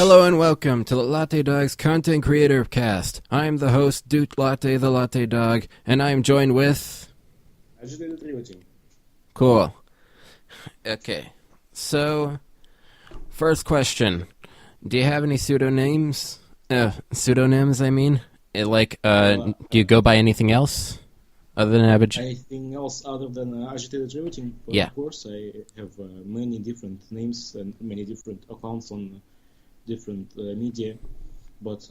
Hello and welcome to the Latte Dog's Content Creator Cast. I'm the host, Duke Latte, the Latte Dog, and I'm joined with... Agitated Riveting. Cool. Okay, so, first question. Do you have any pseudonyms? Pseudonyms, I mean? Do you go by anything else? Other than Anything else other than Agitated Riveting? Well, yeah. Of course, I have many different names and many different accounts on different media, but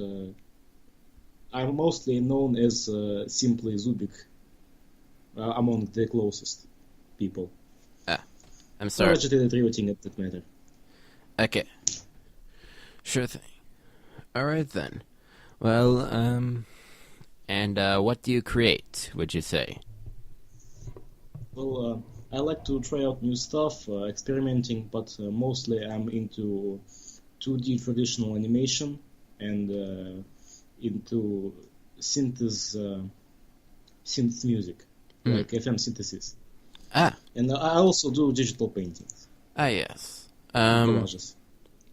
I'm mostly known as simply Zubik among the closest people. I'm sorry. Agitated Riveting at that matter. Okay. Sure thing. Alright then. Well, and what do you create, would you say? Well, I like to try out new stuff, experimenting, but mostly I'm into 2D traditional animation and into synth music, like FM synthesis. And I also do digital paintings. Yes. Collages.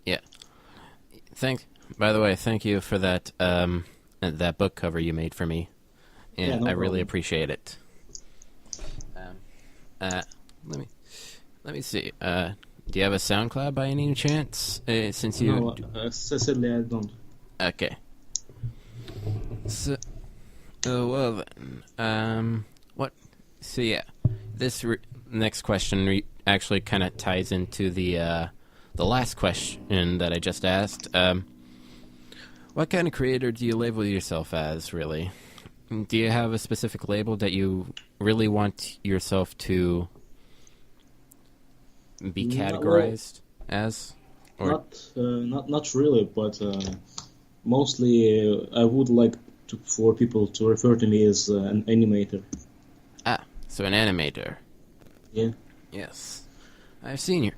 Yeah. By the way, thank you for that that book cover you made for me. Yeah, no I really problem. appreciate it. Let me see. Do you have a SoundCloud by any chance? Since you No, sadly I don't. Okay. So, well then, what? So yeah, this next question actually kind of ties into the last question that I just asked. What kind of creator do you label yourself as, really? Do you have a specific label that you really want yourself to be categorized as? Or? Not really, but mostly I would like for people to refer to me as an animator. So an animator. Yeah. Yes, I've seen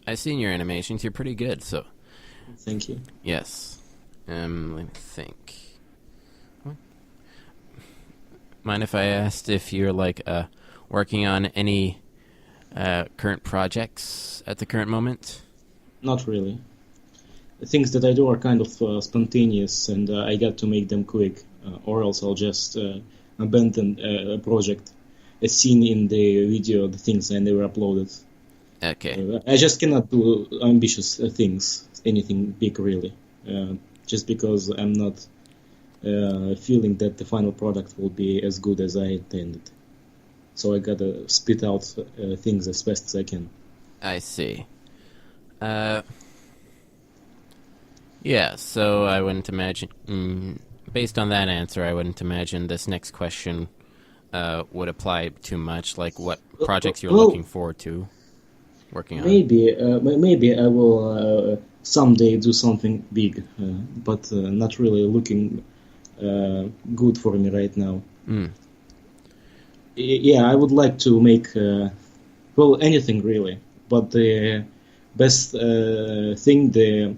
your animations. You're pretty good. So. Thank you. Yes. Let me think. Mind if I asked if you're working on any current projects at the current moment? Not really. The things that I do are kind of spontaneous, and I got to make them quick, or else I'll just abandon a project as seen in the video, the things I never uploaded. Okay. I just cannot do ambitious things, anything big really, just because I'm not feeling that the final product will be as good as I intended. So I gotta spit out things as fast as I can. I see. Yeah, so I wouldn't imagine... based on that answer, I wouldn't imagine this next question would apply too much, like what projects you're looking forward to working on. Maybe I will someday do something big, but not really looking good for me right now. Yeah, I would like to make, anything really, but the best thing,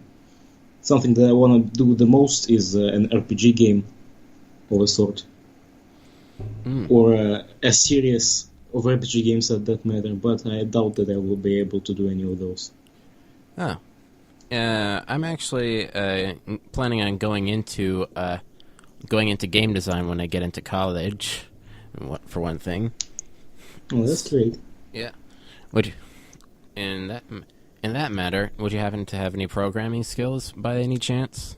something that I want to do the most is an RPG game of a sort. Or a series of RPG games at that matter, but I doubt that I will be able to do any of those. I'm actually planning on going into game design when I get into college, for one thing. Oh, that's great. Yeah. In that matter, would you happen to have any programming skills by any chance?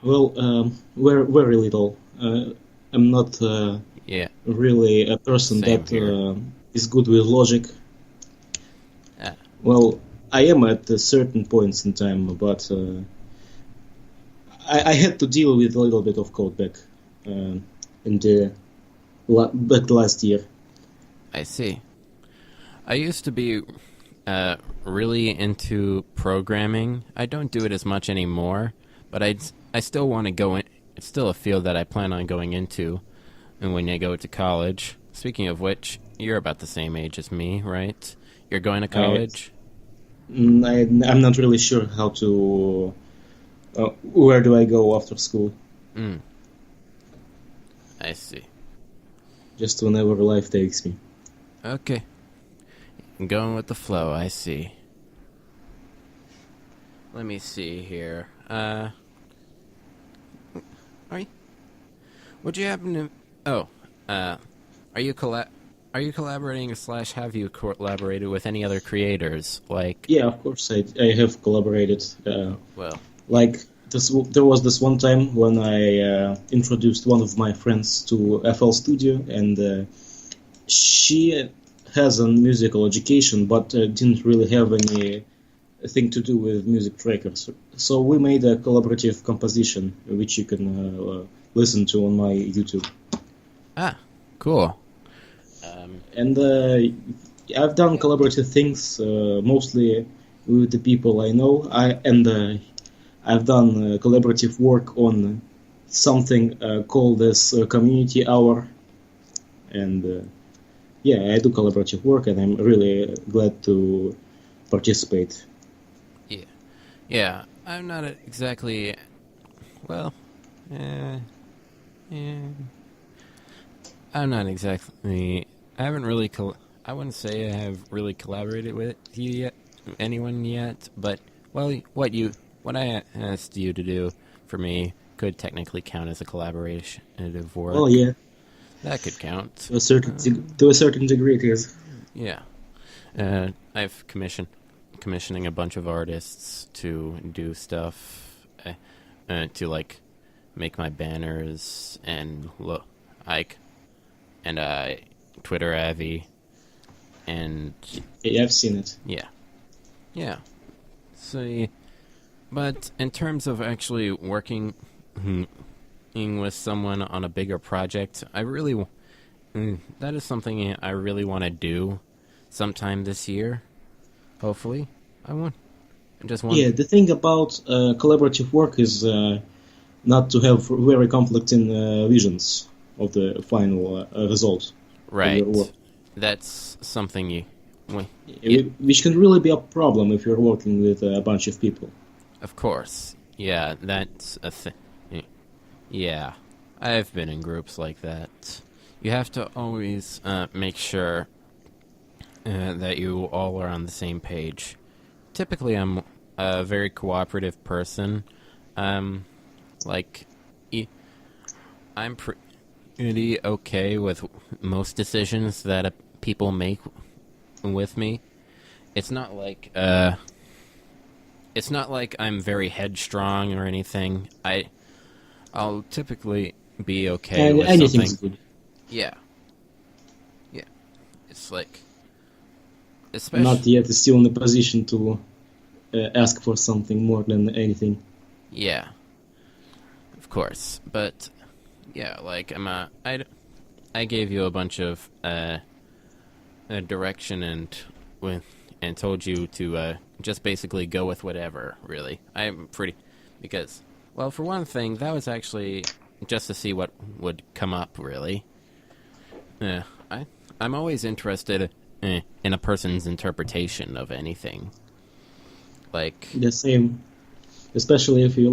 Well, very little. I'm not really a person that is good with logic. Well, I am at certain points in time, but I had to deal with a little bit of code back last year. I see. I used to be really into programming. I don't do it as much anymore, but I still want to go in. It's still a field that I plan on going into, and when I go to college. Speaking of which, you're about the same age as me, right? You're going to college? I'm not really sure how to... where do I go after school? I see. Just whenever life takes me. Okay. Going with the flow, I see. let me see here. Are you, would you happen to? Oh, are you Are you collaborating slash have you collaborated with any other creators? Like, Yeah, of course, I have collaborated. well, Like there was this one time when I introduced one of my friends to FL Studio, and she has a musical education, but didn't really have anything to do with music trackers. So we made a collaborative composition, which you can listen to on my YouTube. cool. And I've done collaborative things mostly with the people I know. I've done collaborative work on something called as Community Hour, and yeah, I do collaborative work, and I'm really glad to participate. Yeah, I'm not exactly. Well, eh, yeah. I'm not exactly. I haven't really. I wouldn't say I have really collaborated with anyone yet. But well, what I asked you to do for me could technically count as a collaboration work. Oh yeah, That could count. to a certain degree, it is. Yeah. I've commissioning a bunch of artists to do stuff, to like make my banners and Twitter Avi, and Yeah, I've seen it. yeah. So, but in terms of actually working with someone on a bigger project, that is something I really want to do sometime this year. Hopefully, Yeah, the thing about collaborative work is not to have very conflicting visions of the final result of your work. That's something Which can really be a problem if you're working with a bunch of people. Of course. Yeah, that's a thing. Yeah, I've been in groups like that. You have to always make sure that you all are on the same page. Typically, I'm a very cooperative person. Like, I'm pretty okay with most decisions that people make with me. It's not like I'm very headstrong or anything. I'll typically be okay with anything's something. good. Yeah. It's like, especially Not yet still in the position to ask for something more than anything. yeah, of course. But yeah, like I gave you a bunch of direction and told you to just basically go with whatever. Really, because well, for one thing, that was actually just to see what would come up. Really, I'm always interested in a person's interpretation of anything. Like The same, especially if you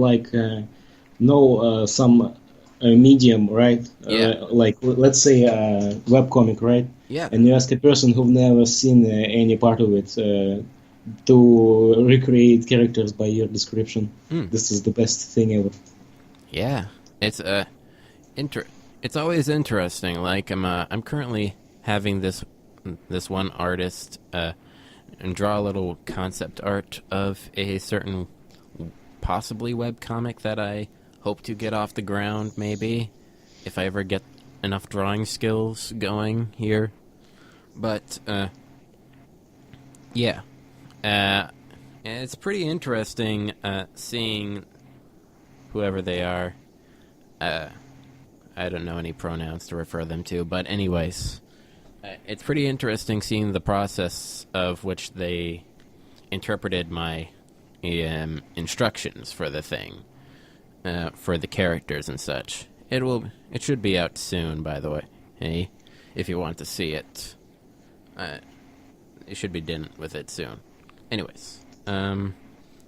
know some medium, right? Yeah. Like let's say a webcomic, right? Yeah. And you ask a person who've never seen any part of it to recreate characters by your description. This is the best thing ever. Yeah, it's it's always interesting. Like I'm currently having this one artist and draw a little concept art of a certain possibly webcomic that I hope to get off the ground, maybe, if I ever get enough drawing skills going here. But yeah, it's pretty interesting seeing whoever they are. I don't know any pronouns to refer them to, but anyways, it's pretty interesting seeing the process of which they interpreted my instructions for the thing, for the characters and such. It should be out soon, by the way. Hey, if you want to see it, you should be done with it soon. Anyways,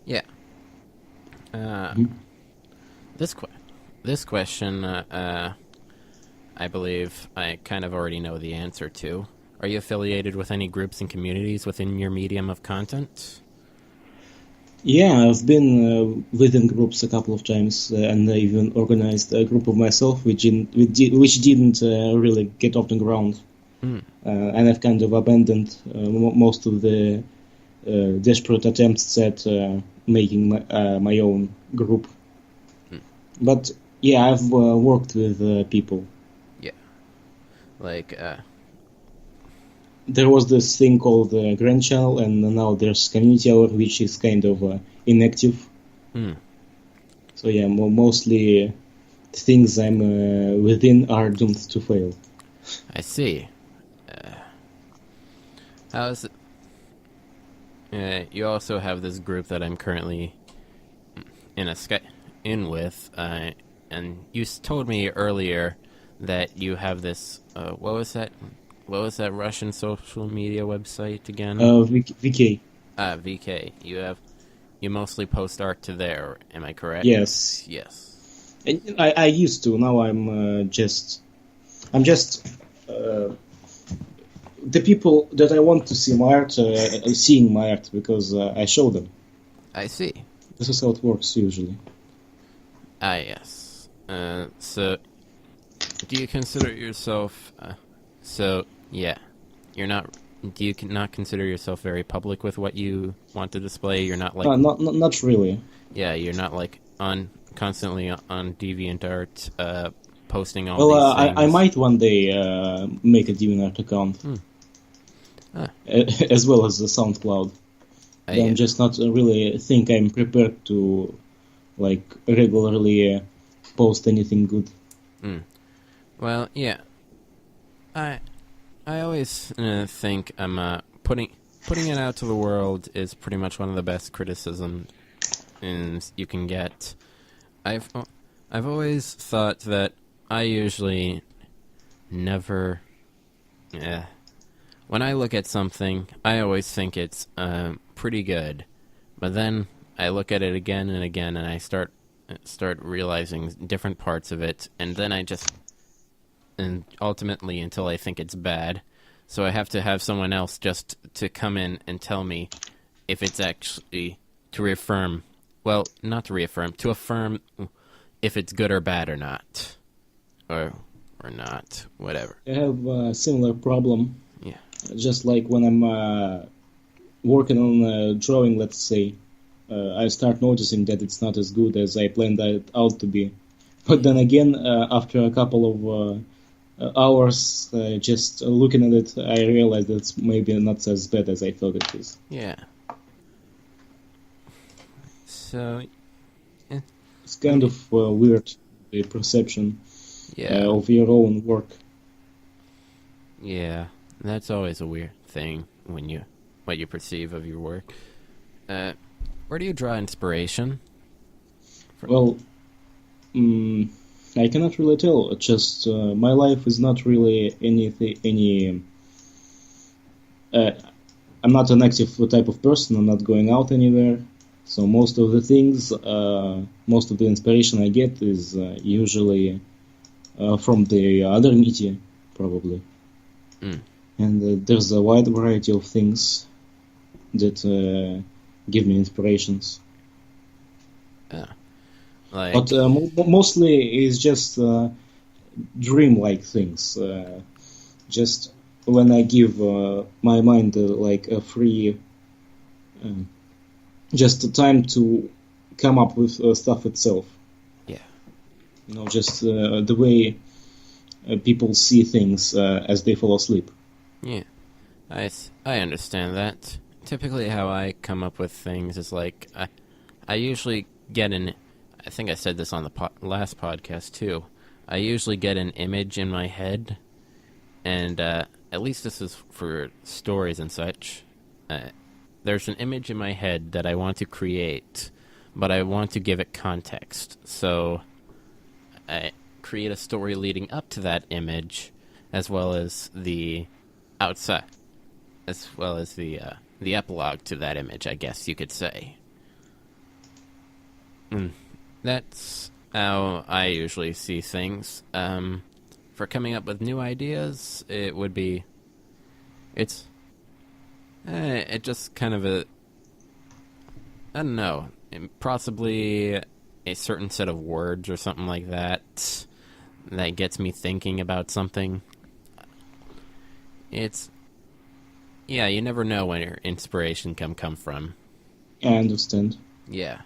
yeah. This question, I believe I kind of already know the answer to. Are you affiliated with any groups and communities within your medium of content? Yeah, I've been within groups a couple of times, and I even organized a group of myself, which didn't really get off the ground. Mm, And I've kind of abandoned most of the desperate attempts at making my own group. mm, But yeah, I've worked with people. yeah. Like, There was this thing called Grand Channel, and now there's Community Hour, which is kind of inactive. mm, So yeah, mostly things I'm within are doomed to fail. I see. Uh, how's it? You also have this group that I'm currently in a in with, and you told me earlier that you have this. What was that? What was that Russian social media website again? VK. VK. You mostly post art to there. Am I correct? Yes. Yes. And I used to. Now I'm just the people that I want to see my art, seeing my art because I show them. I see. This is how it works usually. Ah, yes. So, do you consider yourself? So, yeah, you're not. Do you not consider yourself very public with what you want to display? You're not like. Not really. Yeah, you're not like constantly on DeviantArt, posting all Well, these things. I might one day make a DeviantArt account, Ah. as well as the SoundCloud. But Yeah. I'm just not really think I'm prepared to like regularly post anything good. Well, yeah. I always think I'm putting it out to the world is pretty much one of the best criticisms you can get. I've always thought that I usually never. Yeah. When I look at something, I always think it's pretty good, but then I look at it again and again, and I start realizing different parts of it, and then and ultimately until I think it's bad. So I have to have someone else just to come in and tell me if it's actually to reaffirm. Well, not to reaffirm, to affirm if it's good or bad or not, or not, whatever. I have a similar problem. Yeah. Just like when I'm working on a drawing, let's say, I start noticing that it's not as good as I planned it out to be. But then again, after a couple of hours just looking at it, I realized it's maybe not as bad as I thought it is. Yeah. So, It's kind of weird, the perception yeah. of your own work. Yeah. That's always a weird thing when what you perceive of your work. Where do you draw inspiration? Well, I cannot really tell. It's just my life is not really any. I'm not an active type of person. I'm not going out anywhere. So most of the things, most of the inspiration I get is usually from the other media, probably. And there's a wide variety of things that give me inspirations. But mostly it's just dream-like things. Just when I give my mind like a free, just the time to come up with stuff itself. Yeah. Just the way people see things as they fall asleep. Yeah. I understand that. Typically how I come up with things is like, I usually get I think I said this on the last podcast too. I usually get an image in my head, and at least this is for stories and such. There's an image in my head that I want to create, but I want to give it context. So I create a story leading up to that image, as well as the outside, as well as the epilogue to that image, I guess you could say. That's how I usually see things. For coming up with new ideas, it would be... It just kind of I don't know. Possibly a certain set of words or something like that that gets me thinking about something. It's yeah, you never know where your inspiration can come from. I understand. Yeah.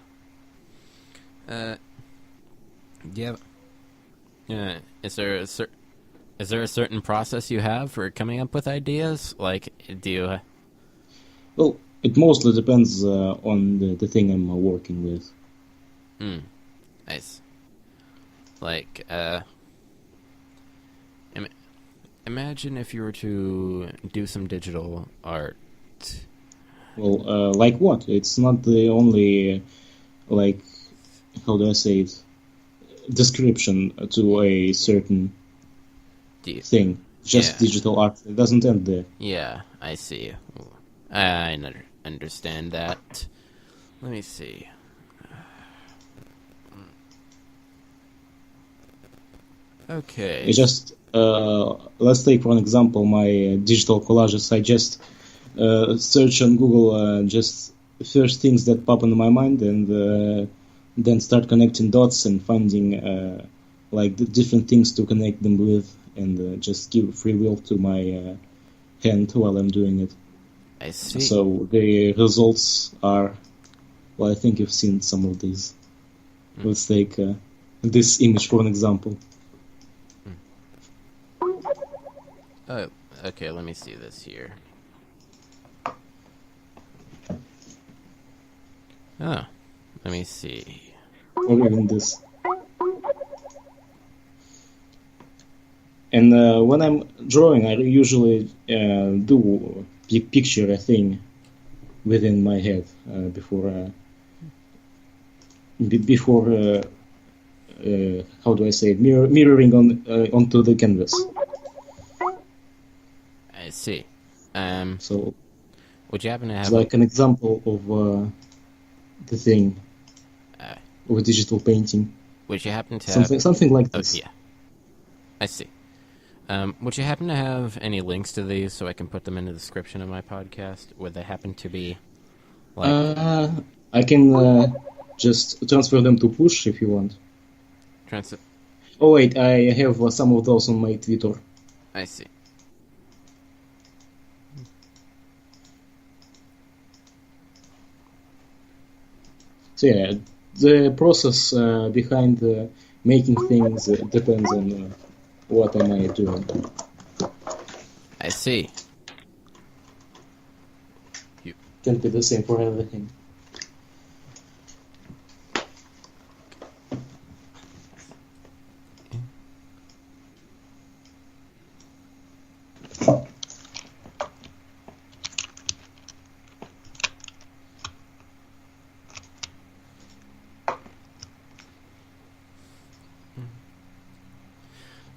Uh, yeah. Is there a certain process you have for coming up with ideas? Like, do you? Well, it mostly depends on the thing I'm working with. Nice. Like, im- imagine if you were to do some digital art. Well, like what? It's not the only, like, how do I say it, description to a certain thing. Just Yeah. digital art. It doesn't end there. Yeah, I see. I understand that. Let me see. Okay. It's just, let's take for an example my digital collages. I just search on Google just first things that pop into my mind, and then start connecting dots and finding like the different things to connect them with, and just give free will to my hand while I'm doing it. I see. So the results are, well, I think you've seen some of these. Let's take this image for an example. Oh, okay, let me see this here. Oh, let me see. Or even this. And when I'm drawing, I usually do picture a thing within my head before how do I say it? Mirroring onto the canvas. I see. So would you happen to have it's like an example of the thing of digital painting. Would you happen to have something like this? Oh, yeah. I see. Would you happen to have any links to these so I can put them in the description of my podcast? Would they happen to be like I can just transfer them to Push if you want. Oh wait, I have some of those on my Twitter. I see. So yeah, the process behind making things depends on what am I doing. I see. Can't be the same for everything.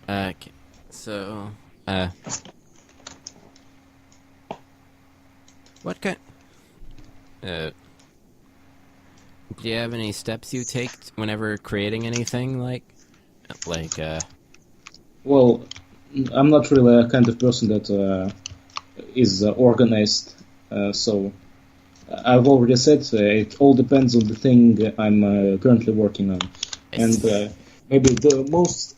Okay. So, what kind? Do you have any steps you take whenever creating anything like? Well, I'm not really a kind of person that is organized, so I've already said it all depends on the thing I'm currently working on. And maybe the most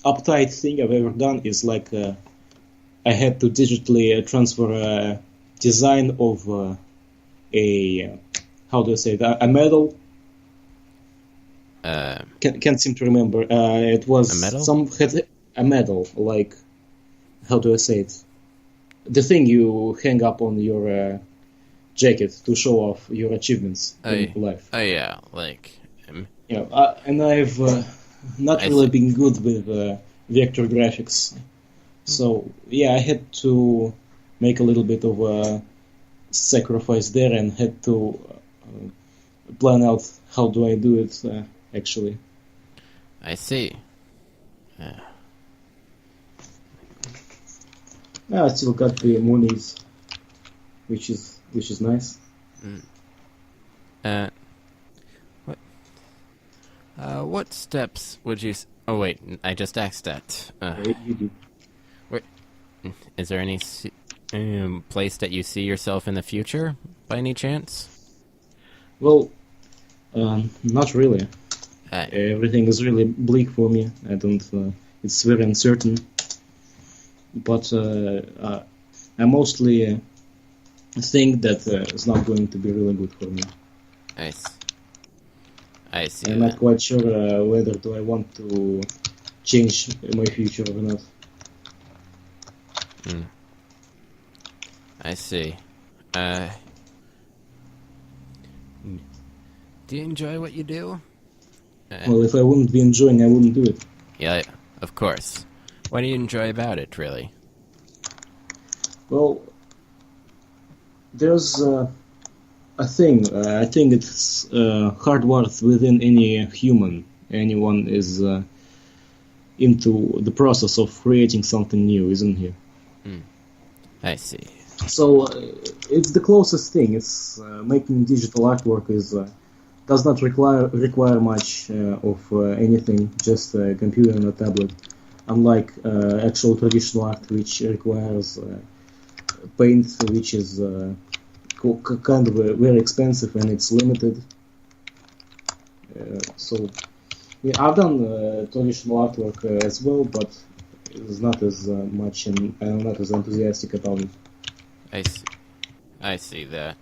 uptight thing I've ever done is like I had to digitally transfer a design of a how do I say that, a medal. Can't seem to remember. It was a medal? had a medal, like, how do I say it? The thing you hang up on your jacket to show off your achievements in life. Oh yeah, like. Yeah, and I've not really been good with vector graphics, so yeah, I had to make a little bit of a sacrifice there and had to plan out how do I do it actually. I see. I still got the Moonies, which is nice. What steps would you? Oh wait, I just asked that. You do. Wait, is there any place that you see yourself in the future, by any chance? Well, not really. Uh, Everything is really bleak for me. I don't. It's very uncertain. But I mostly think that it's not going to be really good for me. I, s- I see I'm not that. quite sure whether do I want to change my future or not. I see. Uh, do you enjoy what you do? Well, if I wouldn't be enjoying, I wouldn't do it. Yeah, of course. What do you enjoy about it, really? Well, there's a thing. I think it's hardwired within any human. Anyone is into the process of creating something new, isn't he? I see. So it's the closest thing. It's making digital artwork is does not require much of anything, just a computer and a tablet. Unlike actual traditional art, which requires paint, which is kind of very expensive and it's limited. So yeah, I've done traditional artwork as well, but it's not as much, and I'm not as enthusiastic about it. I see. I see that.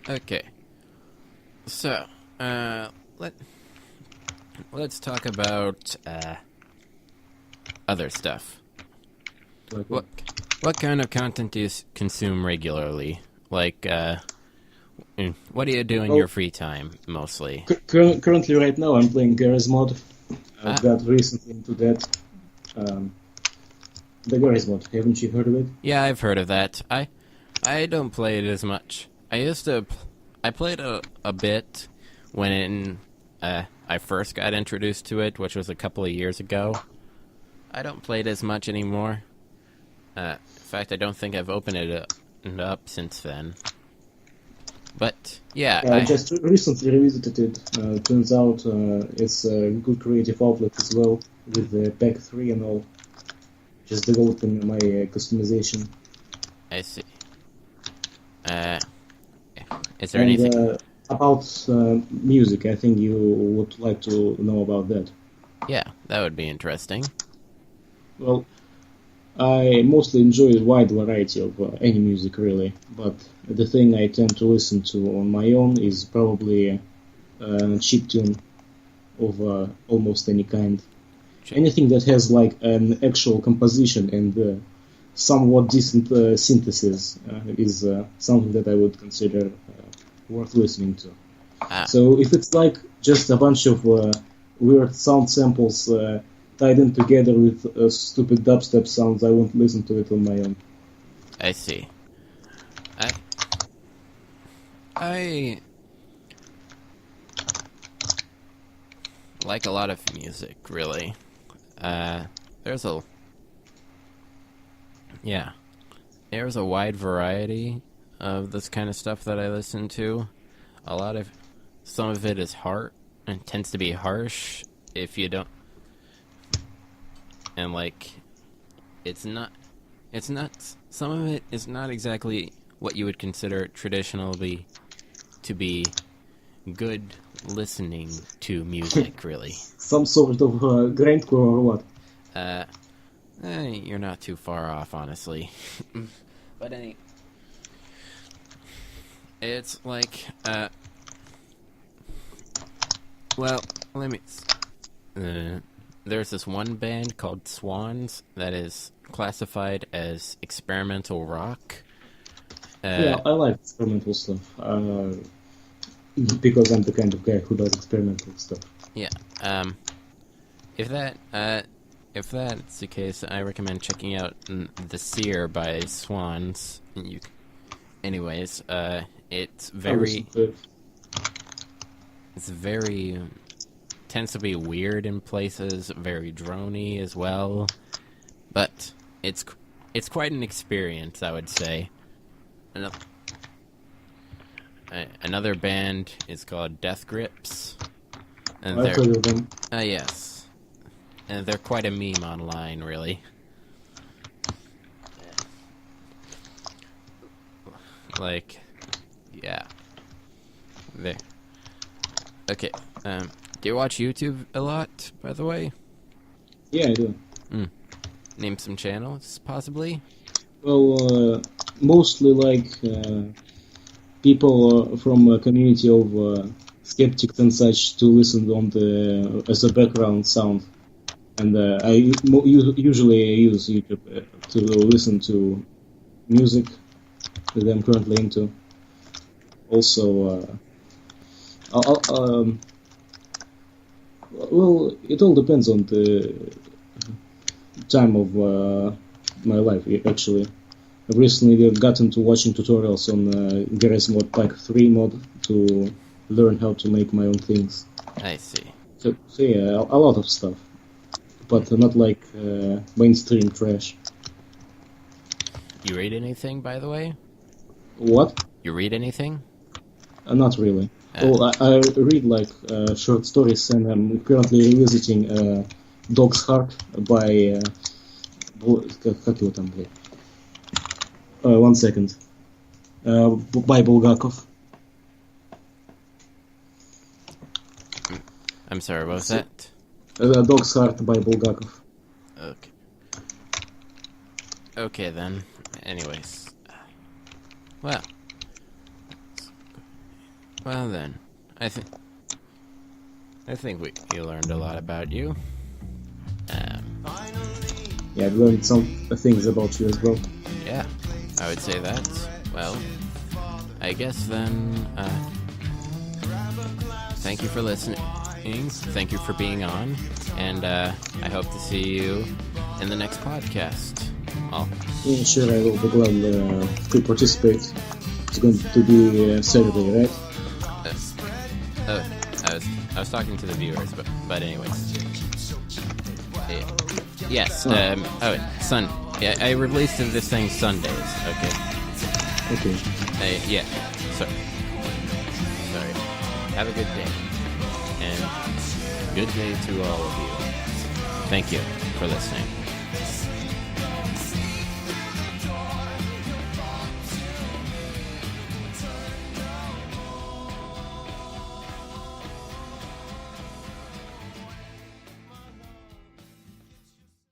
Okay. So, let's talk about other stuff. Like, What kind of content do you consume regularly? Like, what do you do in your free time mostly? Currently, right now, I'm playing Garry's Mod. I Ah. got recently into that. The Garry's Mod, haven't you heard of it? Yeah, I've heard of that. I don't play it as much. I used to. I played a bit when I first got introduced to it, which was a couple of years ago. I don't play it as much anymore. In fact, I don't think I've opened it up since then. But yeah, I just recently revisited it. Turns out it's a good creative outlet as well, with the Pack 3 and all. Just developing my customization. I see. Is there And anything? about music, I think you would like to know about that. Yeah, that would be interesting. Well, I mostly enjoy a wide variety of any music, really. But the thing I tend to listen to on my own is probably a chiptune of almost any kind. Anything that has like an actual composition and somewhat decent synthesis is something that I would consider worth listening to. So if it's like just a bunch of weird sound samples tied in together with stupid dubstep sounds, I won't listen to it on my own. I see. I like a lot of music, really. There's a wide variety of this kind of stuff that I listen to. Some of it is hard and tends to be harsh if you don't, and like, some of it is not exactly what you would consider traditionally to be good listening to music, really. Some sort of grindcore or what? You're not too far off, honestly. But it's like, well, let me. There's this one band called Swans that is classified as experimental rock. Yeah, I like experimental stuff. Because I'm the kind of guy who does experimental stuff. Yeah. If that's the case, I recommend checking out The Seer by Swans. Anyways, it's very tends to be weird in places, very drony as well, but it's quite an experience, I would say. Another band is called Death Grips, and I've heard of them. Yes, and they're quite a meme online, really. like, yeah. There. Okay. Do you watch YouTube a lot, by the way? Yeah, I do. Name some channels, possibly? Well, mostly like people from a community of skeptics and such to listen on the as a background sound, and usually use YouTube to listen to music that I'm currently into. Also, well, it all depends on the time of my life, actually. I've recently gotten to watching tutorials on Garry's Mod Pack 3 mod to learn how to make my own things. I see. So yeah, a lot of stuff. But not like mainstream trash. You read anything, by the way? What? You read anything? Not really. Well, I read like short stories, and I'm currently revisiting Dog's Heart by... как его там, блядь? 1 second. By Bulgakov. I'm sorry, what was that? Dog's Heart by Bulgakov. Okay. Okay, then. Anyways. Well then. I think we learned a lot about you. Yeah, I've learned some things about you as well. Yeah, I would say that. Well, I guess then, thank you for listening. Thank you for being on. And I hope to see you in the next podcast. Well, yeah, sure, I will be glad to participate. It's going to be Saturday, right? I was talking to the viewers, but anyways. Yeah. Yes. Sun. Yeah, I released this thing Sundays. Okay. Okay. Yeah. Sorry. Have a good day, and good day to all of you. Thank you for listening.